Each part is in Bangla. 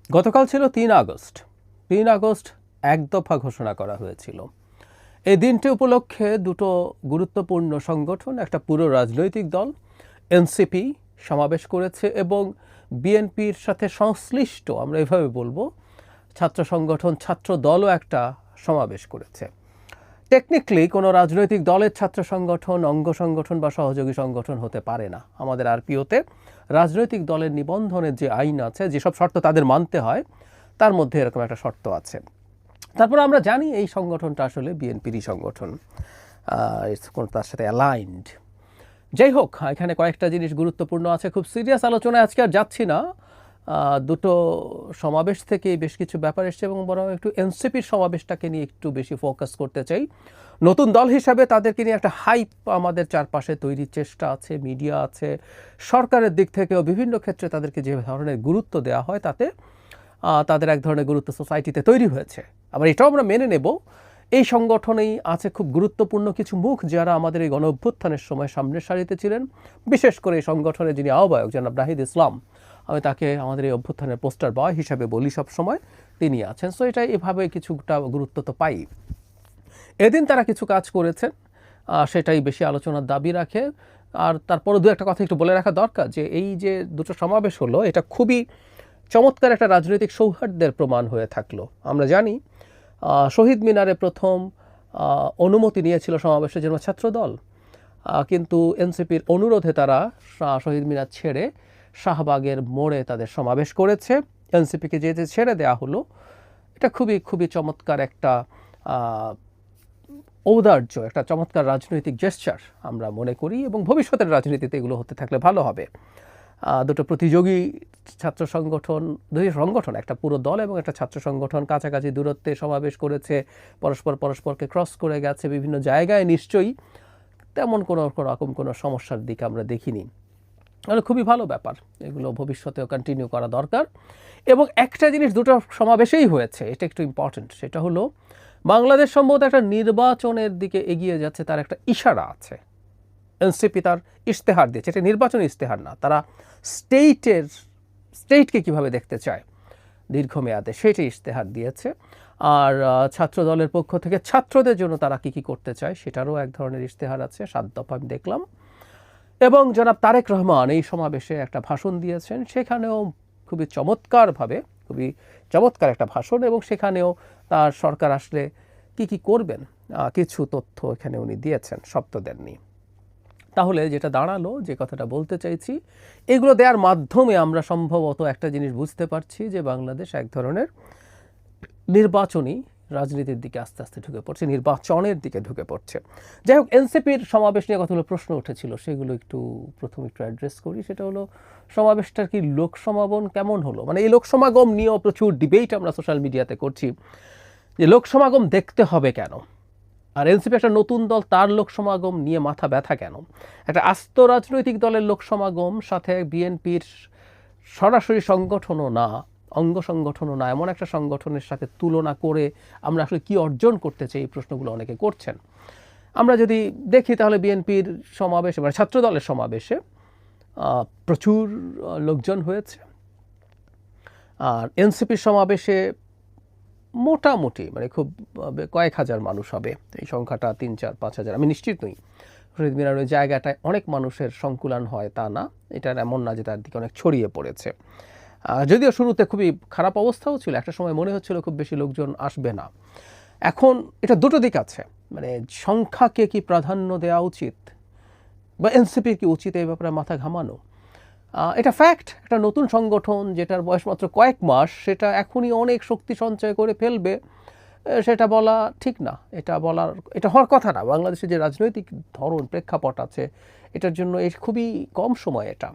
গতকাল ছিল ৩ আগস্ট। ৩ আগস্ট এক দফা ঘোষণা করা হয়েছিল। এই দিনটি উপলক্ষে দুটো গুরুত্বপূর্ণ সংগঠন, একটা পুরো রাজনৈতিক দল এনসিপি সমাবেশ করেছে এবং বিএনপির সাথে সংশ্লিষ্ট, আমরা এভাবে বলবো, ছাত্র সংগঠন ছাত্র দলও একটা সমাবেশ করেছে। টেকনিক্যালি কোনো রাজনৈতিক দলের ছাত্র সংগঠন অঙ্গ সংগঠন বা সহযোগী সংগঠন হতে পারে না। আমাদের আরপিওতে রাজনৈতিক দলের নিবন্ধনের যে আইন আছে, যেসব শর্ত তাদের মানতে হয়, তার মধ্যে এরকম একটা শর্ত আছে। তারপর আমরা জানি এই সংগঠনটা আসলে বিএনপিরই সংগঠন, তার সাথে অ্যালাইন্ড। যাই হোক, এখানে কয়েকটা জিনিস গুরুত্বপূর্ণ আছে। খুব সিরিয়াস আলোচনায় আজকে আর যাচ্ছি না। দুটো সমাবেশ থেকে বেশ কিছু ব্যাপার এসছে এবং বরং একটু এনসিপির সমাবেশটাকে নিয়ে একটু বেশি ফোকাস করতে চাই। নতুন দল হিসাবে তাদেরকে নিয়ে একটা হাইপ আমাদের চারপাশে তৈরির চেষ্টা আছে, মিডিয়া আছে, সরকারের দিক থেকেও বিভিন্ন ক্ষেত্রে তাদেরকে যে ধরনের গুরুত্ব দেওয়া হয়, তাতে তাদের এক ধরনের গুরুত্ব সোসাইটিতে তৈরি হয়েছে। আবার এটাও আমরা মেনে নেব, এই সংগঠনেই আছে খুব গুরুত্বপূর্ণ কিছু মুখ যারা আমাদের এই গণ অভ্যুত্থানের সময় সামনের সারিতে ছিলেন। বিশেষ করে এই সংগঠনের যিনি আহ্বায়ক জনাব নাহিদ ইসলাম, আমি তাকে আমাদের এই অভ্যুত্থানের পোস্টার বয় হিসাবে বলি সব সময়, তিনি আছেন। সো এটা এভাবে কিছুটা গুরুত্ব তো পাই। এদিন তারা কিছু কাজ করেছেন, সেটাই বেশি আলোচনার দাবি রাখে। আর তারপরে দু একটা কথা একটু বলে রাখা দরকার যে এই যে দুটো সমাবেশ হলো, এটা খুবই চমৎকার একটা রাজনৈতিক সৌহার্দ্যের প্রমাণ হয়ে থাকলো। আমরা জানি শহীদ মিনারে প্রথম অনুমতি নিয়েছিল সমাবেশের জন্য ছাত্রদল, কিন্তু এনসিপির অনুরোধে তারা শহীদ মিনার ছেড়ে শাহবাগের মোড়ে তাদের সমাবেশ করেছে। এনসিপিকে যেতে ছেড়ে দেওয়া হলো। এটা খুবই খুবই চমৎকার একটা ঔদার্য, একটা চমৎকার রাজনৈতিক জেস্চার আমরা মনে করি, এবং ভবিষ্যতের রাজনীতিতে এগুলো হতে থাকলে ভালো হবে। দুটো প্রতিযোগী ছাত্র সংগঠন, দুই সংগঠন, একটা পুরো দল এবং একটা ছাত্র সংগঠন কাছাকাছি দূরত্বে সমাবেশ করেছে, পরস্পরকে ক্রস করে গেছে বিভিন্ন জায়গায়। নিশ্চয়ই তেমন কোনো সমস্যার দিক আমরা দেখিনি। মানে খুবই ভালো ব্যাপার, এগুলো ভবিষ্যতেও কন্টিনিউ করা দরকার। এবং একটা জিনিস দুটো সমাবেশেই হয়েছে, এটা একটু ইম্পর্টেন্ট, সেটা হলো বাংলাদেশ সম্ভবত একটা নির্বাচনের দিকে এগিয়ে যাচ্ছে, তার একটা ইশারা আছে। এনসিপি তার ইশতেহার দিয়েছে, এটা নির্বাচনী ইশতেহার না, তারা স্টেটকে কিভাবে দেখতে চায় দীর্ঘমেয়াদে সেটাই ইশতেহার দিয়েছে। আর ছাত্র দলের পক্ষ থেকে ছাত্রদের জন্য তারা কি করতে চায় সেটারও এক ধরনের ইশতেহার আছে, 7 দফা আমি দেখলাম। এবং জনাব তারেক রহমান এই সমাবেশে একটা ভাষণ দিয়েছেন, সেখানেও খুবই চমৎকার একটা ভাষণ, এবং সেখানেও তার সরকার আসলে কি করবেন কিছু তথ্য এখানে উনি দিয়েছেন, শব্দ দেননি। তাহলে যেটা দাঁড়ালো, যে কথাটা বলতে চাইছি, এগুলো দেওয়ার মাধ্যমে আমরা সম্ভবত একটা জিনিস বুঝতে পারছি যে বাংলাদেশ এক ধরনের নির্বাচনী রাজনীতির দিকে আস্তে আস্তে ঢুকে পড়ছে, নির্বাচনের দিকে ঢুকে পড়ছে। যাই হোক, এনসিপির সমাবেশ নিয়ে কতগুলো প্রশ্ন উঠেছিল, সেগুলো প্রথমে একটু অ্যাড্রেস করি। সেটা হলো, সমাবেশটার কি লোক সমাগম কেমন হলো? মানে এই লোক সমাগম নিয়েও প্রচুর ডিবেট আমরা সোশ্যাল মিডিয়াতে করছি, যে লোক সমাগম দেখতে হবে কেন, আর এনসিপি একটা নতুন দল, তার লোক সমাগম নিয়ে মাথা ব্যথা কেন? একটা আস্ত রাজনৈতিক দলের লোক সমাগম, সাথে বিএনপির সরাসরি সংগঠনও না, অঙ্গ সংগঠনও না, এমন একটা সংগঠনের সাথে তুলনা করে আমরা আসলে কি অর্জন করতে চাই, এই প্রশ্নগুলো অনেকে করছেন। আমরা যদি দেখি তাহলে বিএনপির সমাবেশে, মানে ছাত্র দলের সমাবেশে প্রচুর লোকজন হয়েছে, আর এনসিপির সমাবেশে মোটামুটি মানে খুব কয়েক হাজার মানুষ হবে, এই সংখ্যাটা 3-4-5 হাজার আমি নিশ্চিত নই। শহীদ মিনার ওই জায়গাটায় অনেক মানুষের সংকুলান হয় তা না, এটা এমন না যে তার দিকে অনেক ছড়িয়ে পড়েছে। যদিও শুরুতে খুবই খারাপ অবস্থাও ছিল, একটা সময় মনে হচ্ছিল খুব বেশি লোকজন আসবে না। এখন এটা দুটো দিক আছে, মানে সংখ্যাকে কি প্রাধান্য দেওয়া উচিত, বা এনসিপির কি উচিত এই ব্যাপারে মাথা ঘামানো? এটা ফ্যাক্ট, একটা নতুন সংগঠন যেটার বয়স মাত্র কয়েক মাস, সেটা এখনই অনেক শক্তি সঞ্চয় করে ফেলবে, সেটা বলা ঠিক না। এটা হওয়ার কথা না। বাংলাদেশের যে রাজনৈতিক ধরন, প্রেক্ষাপট আছে, এটার জন্য খুবই কম সময় এটা।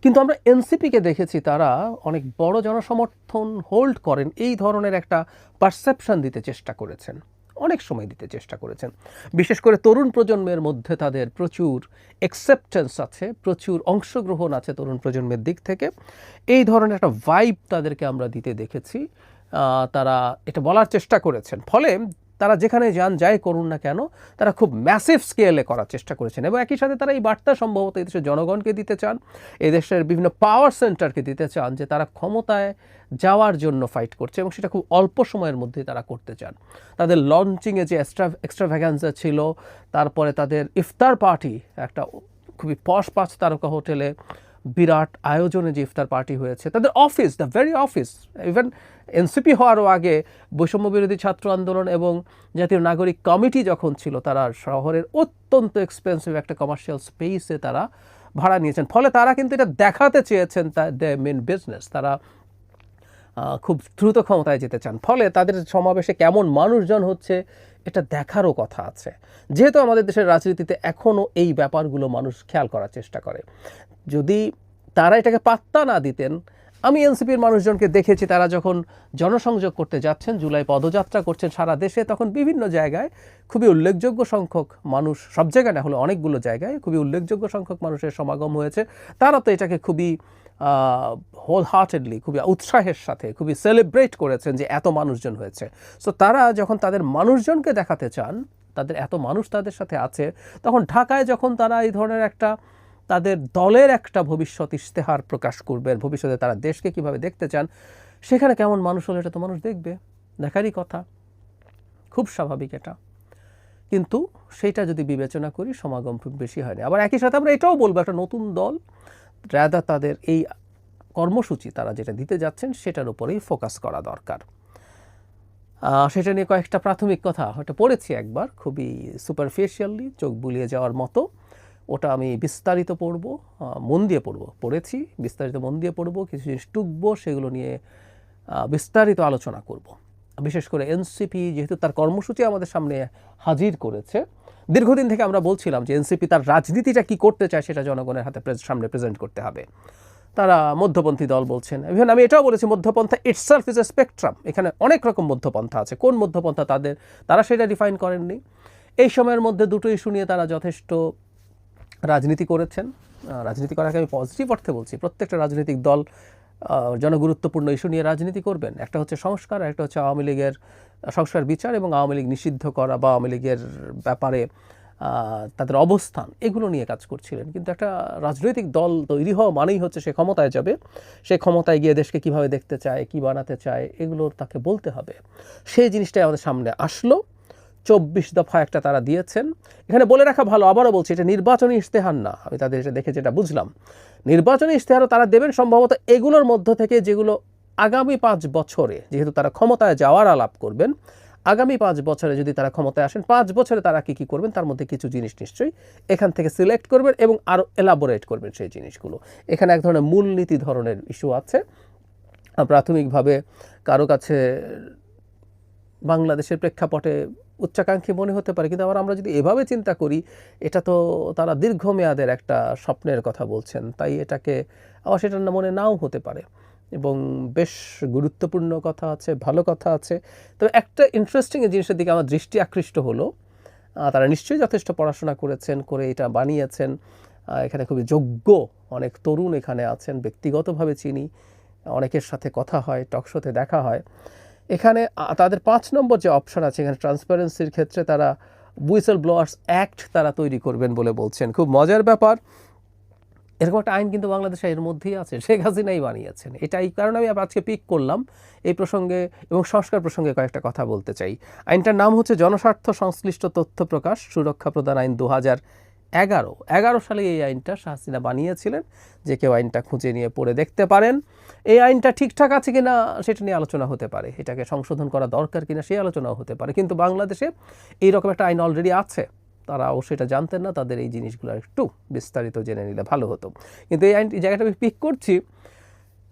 কিন্তু আমরা এনসিপিকে দেখেছি, তারা অনেক বড় জনসমর্থন হোল্ড করেন, এই ধরনের একটা পারসেপশন দিতে চেষ্টা করেছেন, অনেক সময় দিতে চেষ্টা করেছেন। বিশেষ করে তরুণ প্রজন্মের মধ্যে তাদের প্রচুর অ্যাকসেপ্টেন্স আছে, প্রচুর অংশগ্রহণ আছে তরুণ প্রজন্মের দিক থেকে। এই ধরনের একটা ভাইব তাদেরকে আমরা দিতে দেখেছি, তারা এটা বলার চেষ্টা করেছেন। ফলে তারা যেখানে যান যাই করুন না কেন তারা খুব ম্যাসিভ স্কেলে করার চেষ্টা করেছেন এবং একই সাথে তারা এই বার্তা সম্ভবত এই দেশের জনগণকে দিতে চান, এই দেশের বিভিন্ন পাওয়ার সেন্টারকে দিতে চান যে তারা ক্ষমতায় যাওয়ার জন্য ফাইট করছে এবং সেটা খুব অল্প সময়ের মধ্যে তারা করতে চান। তাদের লঞ্চিংয়ে যে এক্সট্রাভ্যাগান্সা ছিল, তারপরে তাদের ইফতার পার্টি, একটা খুবই পশ 5 তারকা হোটেলে বিরাট আয়োজনে যে ইফতার পার্টি হয়েছে, তাদের office, the very office, even NCP হওয়ারও আগে বৈষম্য বিরোধী ছাত্র আন্দোলন এবং জাতীয় নাগরিক কমিটি যখন ছিল, তারা শহরের অত্যন্ত এক্সপেন্সিভ একটা কমার্শিয়াল স্পেসে তারা ভাড়া নিয়েছেন। ফলে তারা কিন্তু এটা দেখাতে চেয়েছেন দ্য মেন বিজনেস, তারা খুব দ্রুত ক্ষমতায় যেতে চান। ফলে তাদের সমাবেশে কেমন মানুষজন হচ্ছে এটা দেখারও কথা আছে। যেহেতু আমাদের দেশের রাজনীতিতে এখনও এই ব্যাপারগুলো মানুষ খেয়াল করার চেষ্টা করে, যদি তারা এটাকে পাত্তা না দিতেন, আমি এনসিপির মানুষজনকে দেখেছি তারা যখন জনসংযোগ করতে যাচ্ছেন, জুলাই পদযাত্রা করছেন সারা দেশে, তখন বিভিন্ন জায়গায় খুবই উল্লেখযোগ্য সংখ্যক মানুষ, সব জায়গায় না হলে অনেকগুলো জায়গায় খুবই উল্লেখযোগ্য সংখ্যক মানুষের সমাগম হয়েছে। তারা তো এটাকে খুবই হোল হার্টেডলি, খুবই উৎসাহের সাথে খুবই সেলিব্রেট করেছেন যে এত মানুষজন হয়েছে। সো তারা যখন তাদের মানুষজনকে দেখাতে চান তাদের এত মানুষ তাদের সাথে আছে, তখন ঢাকায় যখন তারা এই ধরনের একটা তাদের দলের একটা ভবিষ্যৎ ইশতেহার প্রকাশ করবেন, ভবিষ্যতে তারা দেশকে কিভাবে দেখতে চান, সেখানে কেমন মানুষ হলে এটা তো মানুষ দেখবে, দেখারই কথা, খুব স্বাভাবিক এটা। কিন্তু সেইটা যদি বিবেচনা করি সমাগম খুব বেশি হয়নি। আবার একই সাথে আমরা এটাও বলবো একটা নতুন দল রাদা তাদের এই কর্মসূচি তারা যেটা দিতে যাচ্ছেন সেটার উপরেই ফোকাস করা দরকার। সেটা নিয়ে কয়েকটা প্রাথমিক কথা হয়তো পড়েছি একবার, খুবই সুপারফিশিয়ালি, চোখ বুলিয়ে যাওয়ার মতো। ওটা আমি বিস্তারিত পড়ব, মন দিয়ে পড়েছি, বিস্তারিত মন দিয়ে পড়ব, কিছু জিনিস টুকবো, সেগুলো নিয়ে বিস্তারিত আলোচনা করব। বিশেষ করে এনসিপি যেহেতু তার কর্মসূচি আমাদের সামনে হাজির করেছে, দীর্ঘদিন থেকে আমরা বলছিলাম যে এনসিপি তার রাজনীতিটা কি করতে চায় সেটা জনগণের হাতে সামনে প্রেজেন্ট করতে হবে। তারা মধ্যপন্থী দল বলছেন, ইভেন আমি এটাও বলেছি মধ্যপন্থা ইটসেলফ ইজ এ স্পেকট্রাম, এখানে অনেক রকম মধ্যপন্থা আছে। কোন মধ্যপন্থা তারা সেটা ডিফাইন করেননি। এই সময়ের মধ্যে দুটো ইস্যু নিয়ে তারা যথেষ্ট রাজনীতি করেছেন। রাজনীতি করাকে আমি পজিটিভ অর্থে বলছি, প্রত্যেকটা রাজনৈতিক দল জনগুরুত্বপূর্ণ ইস্যু নিয়ে রাজনীতি করবেন। একটা হচ্ছে সংস্কার, একটা হচ্ছে আওয়ামী লীগের সংস্কার বিচার এবং আওয়ামী লীগ নিষিদ্ধ করা বা আওয়ামী লীগের ব্যাপারে তাদের অবস্থান, এগুলো নিয়ে কাজ করছিলেন। কিন্তু একটা রাজনৈতিক দল তৈরি হওয়া মানেই হচ্ছে সে ক্ষমতায় যাবে, সে ক্ষমতায় গিয়ে দেশকে কিভাবে দেখতে চায়, কি বানাতে চায়, এগুলোর তাকে বলতে হবে। সেই জিনিসটাই আমাদের সামনে আসলো। 24 দফা একটা তারা দিয়েছেন। এখানে বলে রাখা ভালো, আবারও বলছি, এটা নির্বাচনী ইশতেহার না। আমি তাদের এটা দেখে যেটা বুঝলাম, নির্বাচনী ইশতেহারও তারা দেবেন সম্ভবত এগুলোর মধ্য থেকে যেগুলো আগামী 5 বছরে, যেহেতু তারা ক্ষমতায় যাওয়ার আলাপ করবেন, আগামী 5 বছরে যদি তারা ক্ষমতায় আসেন, 5 বছরে তারা কী করবেন তার মধ্যে কিছু জিনিস নিশ্চয়ই এখান থেকে সিলেক্ট করবেন এবং আরও এলাবোরেট করবেন সেই জিনিসগুলো। এখানে এক ধরনের মূলনীতি ধরনের ইস্যু আছে। প্রাথমিকভাবে কারো কাছে বাংলাদেশের প্রেক্ষাপটে উচ্চাকাঙ্ক্ষী মনে হতে পারে, কিন্তু আবার আমরা যদি এভাবে চিন্তা করি, এটা তো তারা দীর্ঘমেয়াদের একটা স্বপ্নের কথা বলছেন, তাই এটাকে আবার সেটার মনে নাও হতে পারে এবং বেশ গুরুত্বপূর্ণ কথা আছে, ভালো কথা আছে। তবে একটা ইন্টারেস্টিং জিনিসের দিকে আমার দৃষ্টি আকৃষ্ট হলো, তারা নিশ্চয়ই যথেষ্ট পড়াশোনা করেছেন, করে এটা বানিয়েছেন। এখানে খুবই যোগ্য অনেক তরুণ এখানে আছেন, ব্যক্তিগতভাবে চিনি, অনেকের সাথে কথা হয়, টকশোতে দেখা হয়। এখানে তাদের 5 নম্বর যে অপশন আছে, এখানে ট্রান্সপারেন্সির ক্ষেত্রে তারা হুইসেল ব্লোয়ার্স অ্যাক্ট তারা তৈরি করবেন বলে বলছেন। খুব মজার ব্যাপার, এরকম একটা আইন কিন্তু বাংলাদেশে এর মধ্যেই আছে, শেখ হাসিনাই বানিয়েছেন। এটা এই কারণে আমি আজকে পিক করলাম এই প্রসঙ্গে এবং সংস্কার প্রসঙ্গে কয়েকটা কথা বলতে চাই। আইনটার নাম হচ্ছে জনস্বার্থ সংশ্লিষ্ট তথ্য প্রকাশ সুরক্ষা প্রদান আইন 2011 সালে এই আইনটা শেখ হাসিনা বানিয়েছিলেন। যে কেউ আইনটা খুঁজে নিয়ে পড়ে দেখতে পারেন। এই আইনটা ঠিকঠাক আছে কিনা সেটা নিয়ে আলোচনা হতে পারে, এটাকে সংশোধন করা দরকার কিনা সেই আলোচনাও হতে পারে। কিন্তু বাংলাদেশে এইরকম একটা আইন অলরেডি আছে, তারা অবশ্যই এটা জানতেন না, তাদের এই জিনিসগুলো একটু বিস্তারিত জেনে নিলে ভালো হতো। কিন্তু এই আইন, এই জায়গাটা আমি পিক করছি,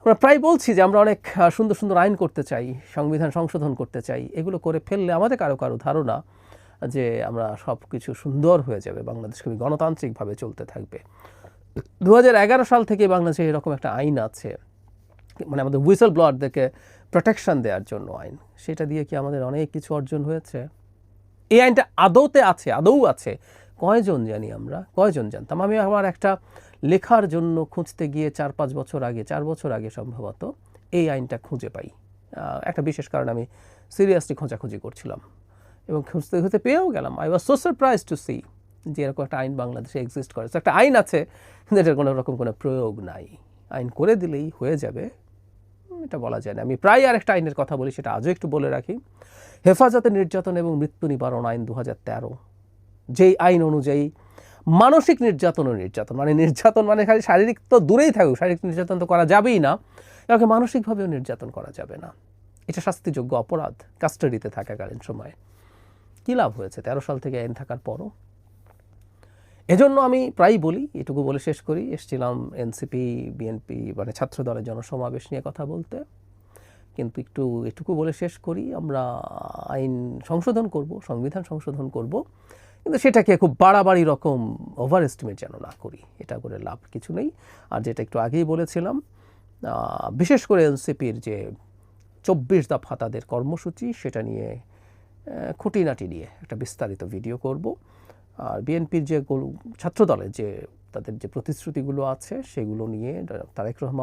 আমরা প্রায় বলছি যে আমরা অনেক সুন্দর সুন্দর আইন করতে চাই, সংবিধান সংশোধন করতে চাই, এগুলো করে ফেললে আমাদের কারো ধারণা যে আমরা সব কিছু সুন্দর হয়ে যাবে, বাংলাদেশ খুবই গণতান্ত্রিকভাবে চলতে থাকবে। 2011 সাল থেকে বাংলাদেশে এরকম একটা আইন আছে, মানে আমাদের হুইসেল ব্লোয়ারদেরকে প্রোটেকশন দেওয়ার জন্য আইন। সেটা দিয়ে কি আমাদের অনেক কিছু অর্জন হয়েছে? এই আইনটা আদৌ আছে, কয়জন জানি আমরা, কয়জন জানতাম? আমি আমার একটা লেখার জন্য খুঁজতে গিয়ে 4 বছর আগে সম্ভবত এই আইনটা খুঁজে পাই। একটা বিশেষ কারণে আমি সিরিয়াসলি খোঁজাখুঁজি করছিলাম এবং খুঁজতে খুঁজতে পেয়েও গেলাম। I was so surprise to see যে এরকম একটা আইন বাংলাদেশে এক্সিস্ট করে। একটা আইন আছে কিন্তু এটার কোনো রকম কোনো প্রয়োগ নাই। আইন করে দিলেই হয়ে যাবে এটা বলা যায় না। আমি প্রায় আরেকটা আইনের কথা বলি, সেটা আজও একটু বলে রাখি। হেফাজতে নির্যাতন এবং মৃত্যু নিবারণ আইন 2013, যেই আইন অনুযায়ী মানসিক নির্যাতন ও নির্যাতন, মানে নির্যাতন মানে খালি শারীরিক তো দূরেই থাকুক, শারীরিক নির্যাতন তো করা যাবেই না, কাউকে মানসিকভাবেও নির্যাতন করা যাবে না। এটা শাস্তিযোগ্য অপরাধ কাস্টাডিতে থাকাকালীন সময়ে। কী লাভ হয়েছে 13 সাল থেকে আইন থাকার পরও? এজন্য আমি প্রায়ই বলি, এটুকু বলে শেষ করি, এসেছিলাম এনসিপি বিএনপি মানে ছাত্র দলের জনসমাবেশ নিয়ে কথা বলতে, কিন্তু এটুকু বলে শেষ করি, আমরা আইন সংশোধন করব, সংবিধান সংশোধন করব, কিন্তু সেটাকে খুব বাড়াবাড়ি রকম ওভার এস্টিমেট যেন না করি। এটা করে লাভ কিছু নেই। আর যেটা একটু আগেই বলেছিলাম, বিশেষ করে এনসিপির যে 24 দফা তাদের কর্মসূচি, সেটা নিয়ে খুঁটিনাটি নিয়ে একটা বিস্তারিত ভিডিও করব। আর বিএনপির যে ছাত্রদলের যে তাদের যে প্রতিশ্রুতিগুলো আছে সেগুলো নিয়ে তারেক রহমান